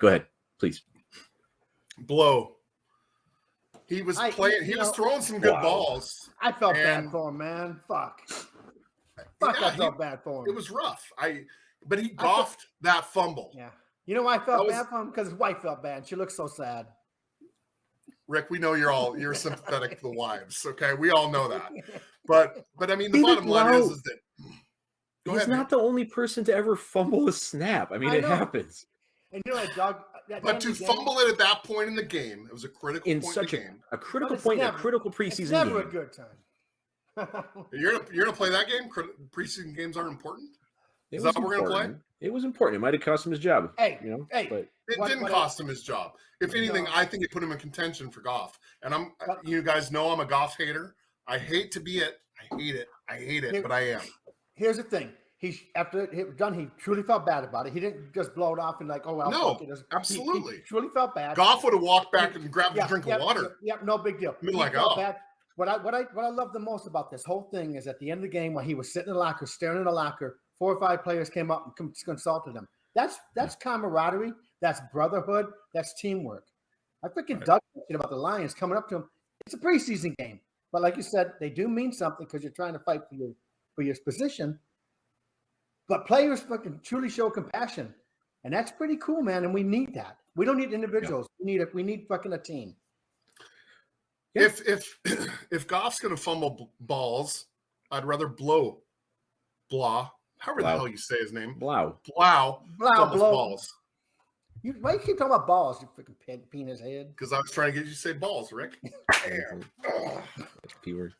Go ahead, please. Blough. He was playing. He was throwing some good balls. I felt bad for him, man. Fuck. I felt bad for him. It was rough. But he golfed that fumble. Yeah. You know why I felt bad for him? Because his wife felt bad. She looked so sad. Rick, we know you're sympathetic to the wives. Okay, we all know that. But I mean, the bottom line is that he's not the only person to ever fumble a snap. I mean, it happens. And you know, dog. But to fumble it at that point in the game, it was a critical point in the game. A critical point in a critical preseason it's never game. A good time. You're gonna play that game? Preseason games aren't important. Is that what we're gonna play? It was important. It might have cost him his job. Hey, but it didn't cost him his job. If anything, I think it put him in contention for Goff. And you guys know I'm a Goff hater. I hate to be it. I hate it, but I am. Here's the thing. After it was done, he truly felt bad about it. He didn't just blow it off and like, oh well. No, absolutely. He truly felt bad. Goff would have walked back and grabbed a drink of water. Yep, no big deal. Bad. What I love the most about this whole thing is at the end of the game when he was sitting in the locker, staring in the locker, 4 or 5 players came up and consulted him. That's camaraderie. That's brotherhood. That's teamwork. I freaking dug about the Lions coming up to him. It's a preseason game, but like you said, they do mean something because you're trying to fight for your position. But players fucking truly show compassion, and that's pretty cool, man. And we need that. We don't need individuals. Yeah. We need fucking a team. Yeah. If Goff's gonna fumble balls, I'd rather Blough, however the hell you say his name, Blough balls. Why you keep talking about balls? You freaking penis head. Because I was trying to get you to say balls, Rick. Damn. P word.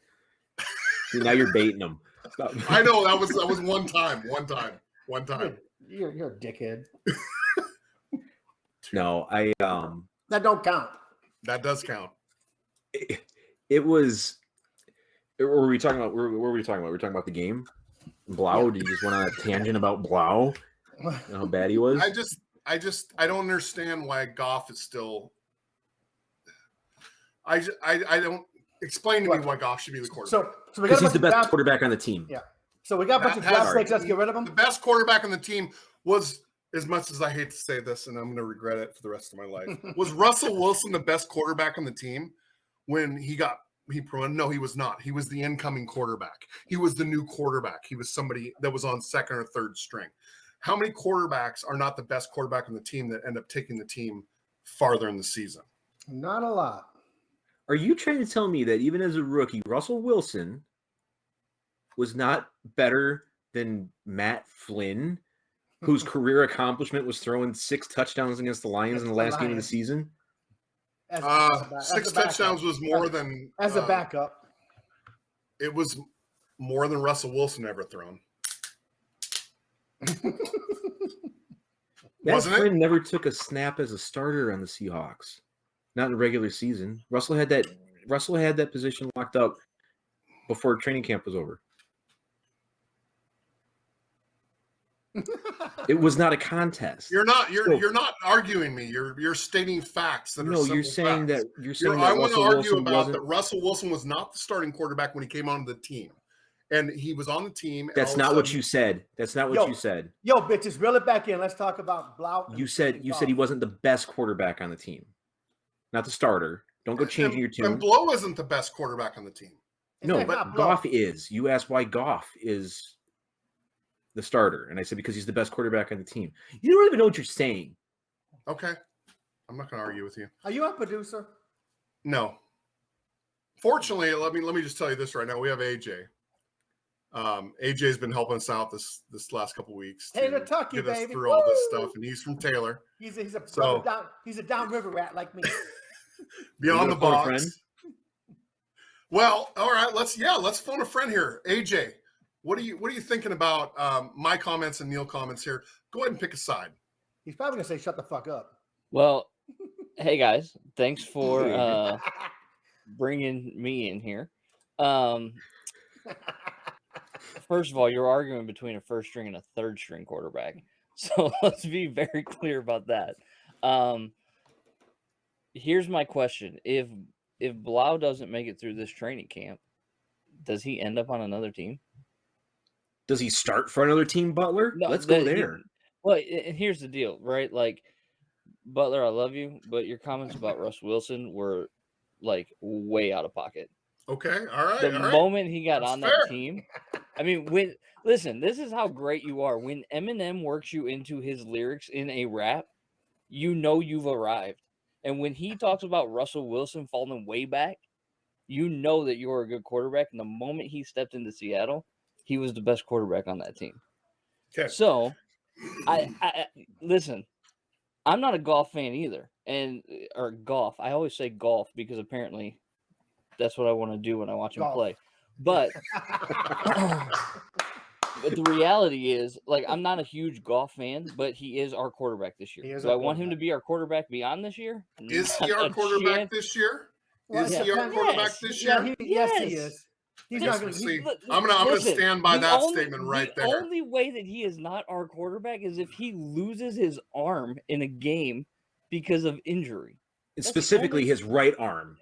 Now you're baiting them. Stop. I know that was one time. You're a dickhead. No, that don't count. That does count. It was. What were we talking about? What were we talking about? We were talking about the game. Blough. Yeah. Did you just went on a tangent about Blough? How bad he was. I don't understand why Goff is still. I don't. Explain to me why Goff should be the quarterback. So because he's the best quarterback on the team. Yeah. So we got a bunch of draft picks. Let's get rid of him. The best quarterback on the team was, as much as I hate to say this, and I'm going to regret it for the rest of my life, was Russell Wilson the best quarterback on the team when he proven? No, he was not. He was the incoming quarterback. He was the new quarterback. He was somebody that was on second or third string. How many quarterbacks are not the best quarterback on the team that end up taking the team farther in the season? Not a lot. Are you trying to tell me that even as a rookie, Russell Wilson was not better than Matt Flynn, whose career accomplishment was throwing 6 touchdowns against the Lions in the last game of the season? 6 touchdowns was more than as a backup. It was more than Russell Wilson ever thrown. Matt Flynn never took a snap as a starter on the Seahawks. Not in the regular season. Russell had that position locked up before training camp was over. It was not a contest. You're not arguing me. You're stating facts that are simple you're saying facts. that you're saying I that want to Russell argue Wilson about wasn't... that Russell Wilson was not the starting quarterback when he came onto the team. And he was on the team. That's not what you said. That's not what you said. Yo, bitches, reel it back in. Let's talk about Blough. You said he wasn't the best quarterback on the team. Not the starter. Don't go changing your tune. And Blough isn't the best quarterback on the team. No, but Goff is. You asked why Goff is the starter. And I said because he's the best quarterback on the team. You don't even know what you're saying. Okay. I'm not going to argue with you. Are you a producer? No. Fortunately, let me just tell you this right now. We have AJ. AJ's been helping us out this last couple weeks to Taylor Tucky, get us baby. through all this stuff, and he's from Taylor. He's a downriver rat like me. Beyond the box. Well, all right, let's phone a friend here. AJ, what are you thinking about my comments and Neil comments here? Go ahead and pick a side. He's probably gonna say shut the fuck up. Well, hey guys, thanks for bringing me in here. First of all, you're arguing between a first string and a third string quarterback. So let's be very clear about that. Here's my question. If Blough doesn't make it through this training camp, does he end up on another team? Does he start for another team, Butler? No, Let's go there. Well, and here's the deal, right? Like, Butler, I love you, but your comments about Russ Wilson were like way out of pocket. Okay, all right. The moment he got That's on fair. that team, I mean, listen, this is how great you are. When Eminem works you into his lyrics in a rap, you know you've arrived. And when he talks about Russell Wilson falling way back, you know that you're a good quarterback. And the moment he stepped into Seattle, he was the best quarterback on that team. Okay. So, I listen, I'm not a Goff fan either. Or Goff. I always say golf because apparently that's what I want to do when I watch him play. But but the reality is, like, I'm not a huge Goff fan, but he is our quarterback this year. Do I want him to be our quarterback beyond this year? Is he our quarterback this year? Is he our quarterback this year? Yes, he is. He's not going to see. I'm gonna stand by that statement right there. The only way that he is not our quarterback is if he loses his arm in a game because of injury. Specifically his right arm.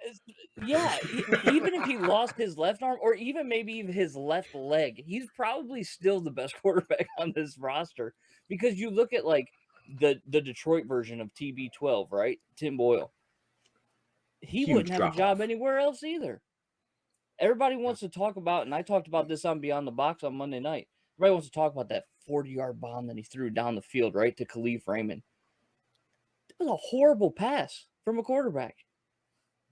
Yeah, even if he lost his left arm or even maybe even his left leg, he's probably still the best quarterback on this roster because you look at like the Detroit version of TB12, right? Tim Boyle. He wouldn't have a job anywhere else either. Everybody wants to talk about, and I talked about this on Beyond the Box on Monday night. Everybody wants to talk about that 40-yard bomb that he threw down the field, right, to Khalif Raymond. It was a horrible pass from a quarterback.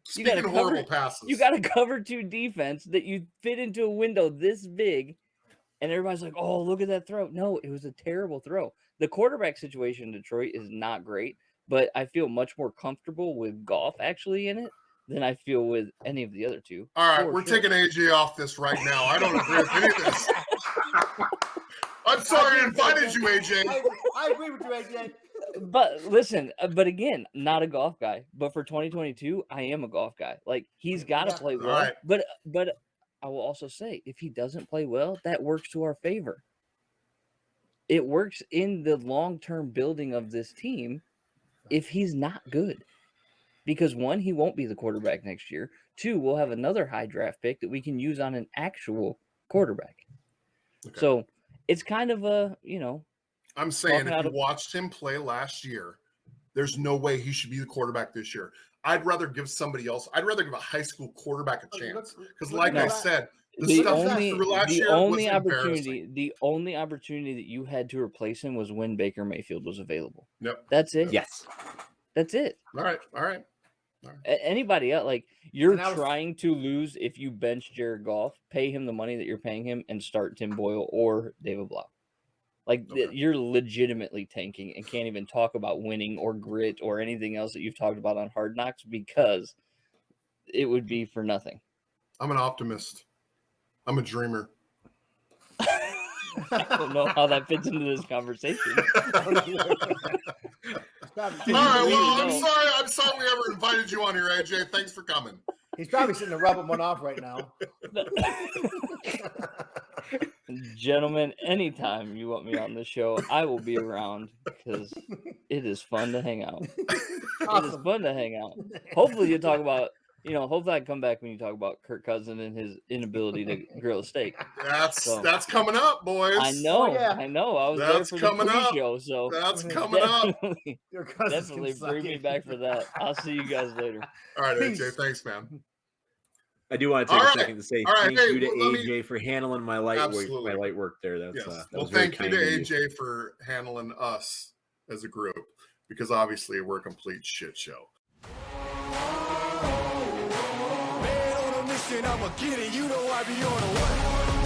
Speaking of horrible passes. You got to cover 2 defense that you fit into a window this big, and everybody's like, oh, look at that throw. No, it was a terrible throw. The quarterback situation in Detroit is not great, but I feel much more comfortable with Goff actually in it than I feel with any of the other two. All right, we're taking AJ off this right now. I don't agree with any of this. I'm sorry I invited you, AJ. I agree with you, AJ. But listen, but again, not a Goff guy. But for 2022, I am a Goff guy. Like, he's got to play well. Right. But I will also say, if he doesn't play well, that works to our favor. It works in the long-term building of this team if he's not good. Because 1, he won't be the quarterback next year. 2, we'll have another high draft pick that we can use on an actual quarterback. Okay. So it's kind of a, I'm saying if you watched him play last year, there's no way he should be the quarterback this year. I'd rather give somebody else. I'd rather give a high school quarterback a chance. Because I said, the only opportunity that you had to replace him was when Baker Mayfield was available. Yep. That's it. Yes. That's it. All right. Anybody else, like, you're trying to lose if you bench Jared Goff, pay him the money that you're paying him, and start Tim Boyle or David Blough. Like, you're legitimately tanking and can't even talk about winning or grit or anything else that you've talked about on Hard Knocks because it would be for nothing. I'm an optimist. I'm a dreamer. I don't know how that fits into this conversation. All right, well, I'm sorry we ever invited you on here, AJ. Thanks for coming. He's probably sitting there rubbing one off right now. Gentlemen, anytime you want me on the show, I will be around because it is fun to hang out. Awesome. It is fun to hang out. Hopefully you talk about, hopefully I come back when you talk about Kirk Cousins and his inability to grill a steak. That's coming up, boys. I know. I was there for the pre-show, so that's coming up. Definitely bring me back for that. I'll see you guys later. All right, AJ. Thanks, man. I do want to take a second to say thank you to AJ for handling my light work there. Thank you to AJ for handling us as a group because obviously we're a complete shit show. Man on a mission, I'ma get it. You know I be on a what?